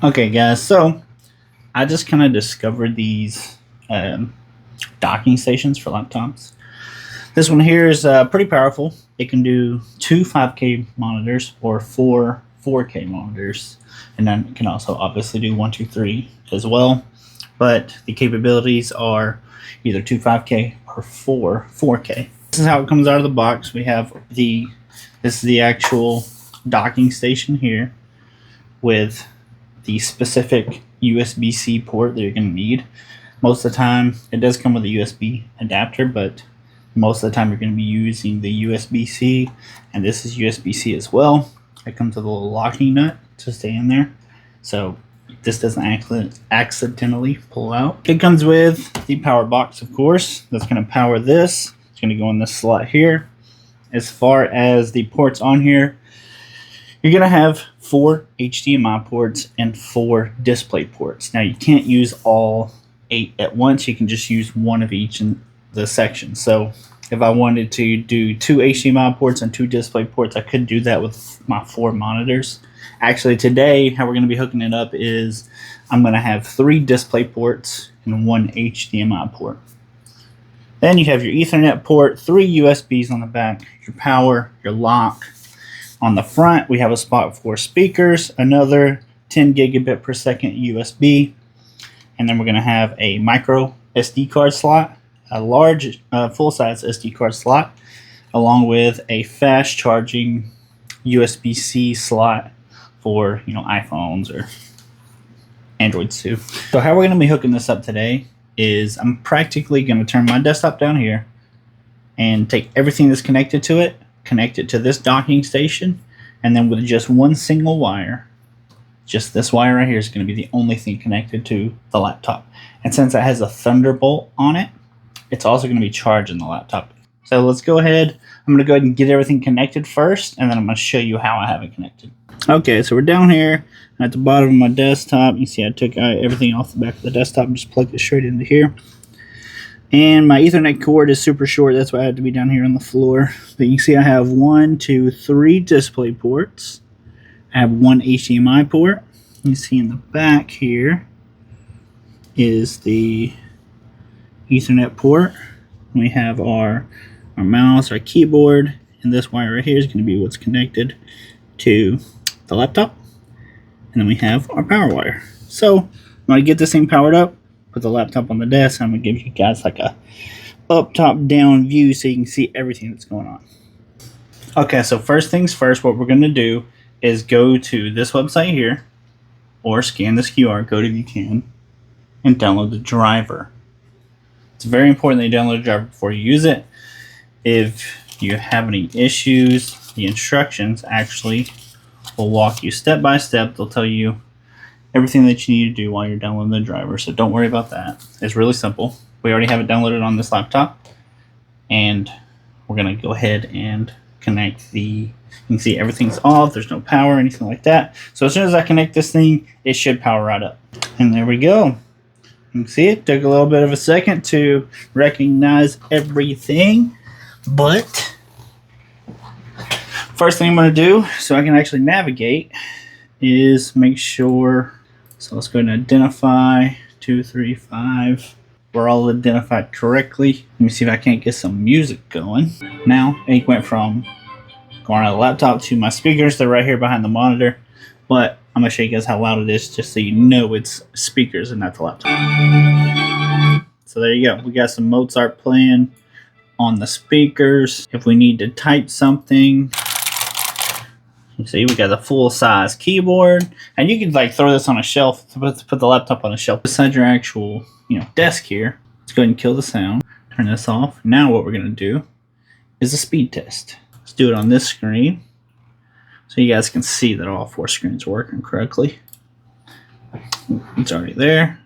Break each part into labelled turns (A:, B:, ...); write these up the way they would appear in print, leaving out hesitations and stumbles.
A: Okay, guys, so I just kind of discovered these docking stations for laptops. This one here is pretty powerful. It can do two 5K monitors or four 4K monitors, and then it can also obviously do 1, 2, 3 as well. But the capabilities are either two 5K or four 4K. This is how it comes out of the box. We have this is the actual docking station here with the specific USB-C port that you're going to need. Most of the time, it does come with a USB adapter, but most of the time you're going to be using the USB-C, and this is USB-C as well. It comes with a little locking nut to stay in there, so this doesn't accidentally pull out. It comes with the power box, of course. That's going to power this. It's going to go in this slot here. As far as the ports on here, you're going to have 4 HDMI ports and 4 display ports. Now, you can't use all 8 at once. You can just use one of each in the section. So if I wanted to do 2 HDMI ports and 2 display ports, I could do that with my 4 monitors. Actually, today, how we're going to be hooking it up is I'm going to have 3 display ports and 1 HDMI port. Then you have your Ethernet port, 3 USBs on the back, your power, your lock. On the front, we have a spot for speakers, another 10 gigabit per second USB, and then we're going to have a micro SD card slot, a large full-size SD card slot, along with a fast charging USB-C slot for iPhones or Androids too. So how we're going to be hooking this up today is I'm practically going to turn my desktop down here and take everything that's connected to it, connect it to this docking station, and then with just one single wire, just this wire right here is going to be the only thing connected to the laptop. And since it has a Thunderbolt on it, it's also going to be charging the laptop. So let's go ahead. I'm going to go ahead and get everything connected first, and then I'm going to show you how I have it connected. Okay, so we're down here at the bottom of my desktop. You see I took everything off the back of the desktop and just plugged it straight into here. And my Ethernet cord is super short. That's why I had to be down here on the floor. But you can see I have 1, 2, 3 display ports. I have 1 HDMI port. You see in the back here is the Ethernet port. We have our mouse, our keyboard, and this wire right here is going to be what's connected to the laptop. And then we have our power wire. So I'm going to get this thing powered up, put the laptop on the desk, and I'm going to give you guys like a up, top, down view so you can see everything that's going on. Okay, so first things first, what we're going to do is go to this website here, or scan this QR code if you can, and download the driver. It's very important that you download the driver before you use it. If you have any issues, the instructions actually will walk you step by step. They'll tell you everything that you need to do while you're downloading the driver, so don't worry about that. It's really simple. We already have it downloaded on this laptop, and we're going to go ahead and connect you can see everything's off. There's no power or anything like that. So as soon as I connect this thing, it should power right up. And there we go. You can see it took a little bit of a second to recognize everything, but first thing I'm going to do so I can actually navigate is make sure. So let's go ahead and identify 2, 3, 5. We're all identified correctly. Let me see if I can't get some music going. Now it went from going on the laptop to my speakers. They're right here behind the monitor, but I'm going to show you guys how loud it is just so you know it's speakers and not the laptop. So there you go. We got some Mozart playing on the speakers. If we need to type something, you see we got a full-size keyboard, and you can like throw this on a shelf to put the laptop on a shelf beside your actual desk here. Let's go ahead and kill the sound. Turn this off. Now what we're going to do is a speed test. Let's do it on this screen so you guys can see that all 4 screens are working correctly. It's already there.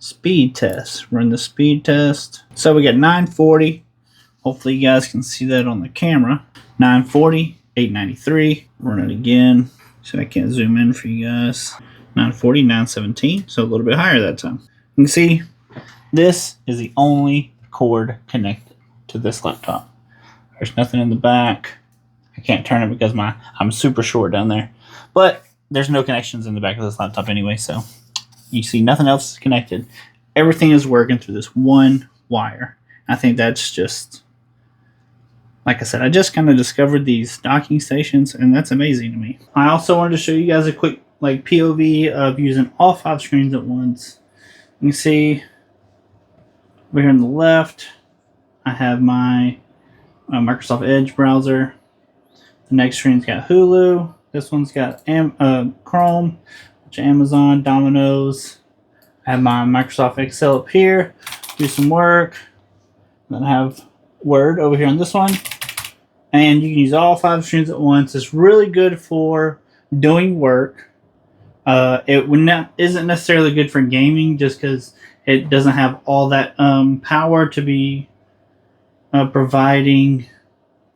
A: Speed test. Run the speed test. So we got 940. Hopefully you guys can see that on the camera. 940, 893. Run it again so I can't zoom in for you guys. 940, 917. So a little bit higher that time. You can see this is the only cord connected to this laptop. There's nothing in the back. I can't turn it because I'm super short down there. But there's no connections in the back of this laptop anyway, so you see nothing else is connected. Everything is working through this one wire. I think that's just, like I said, I just kind of discovered these docking stations, and that's amazing to me. I also wanted to show you guys a quick like POV of using all 5 screens at once. You can see over here on the left, I have my Microsoft Edge browser. The next screen's got Hulu. This one's got Chrome, which is Amazon, Domino's. I have my Microsoft Excel up here, do some work. Then I have Word over here on this one. And you can use all 5 screens at once. It's really good for doing work. It isn't necessarily good for gaming just because it doesn't have all that power to be providing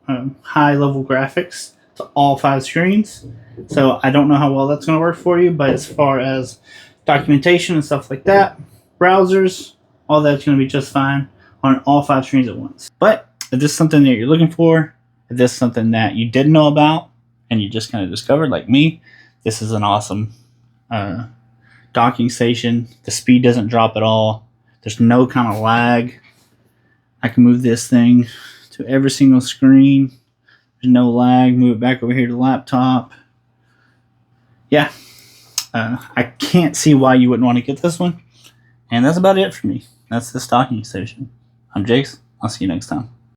A: high-level graphics to all 5 screens. So I don't know how well that's going to work for you, but as far as documentation and stuff like that, browsers, all that's going to be just fine on all 5 screens at once. But if this is something that you're looking for, if this is something that you didn't know about and you just kind of discovered like me, this is an awesome docking station. The speed doesn't drop at all. There's no kind of lag. I can move this thing to every single screen. There's no lag. Move it back over here to the laptop. Yeah, I can't see why you wouldn't want to get this one. And that's about it for me. That's this docking station. I'm Jace. I'll see you next time.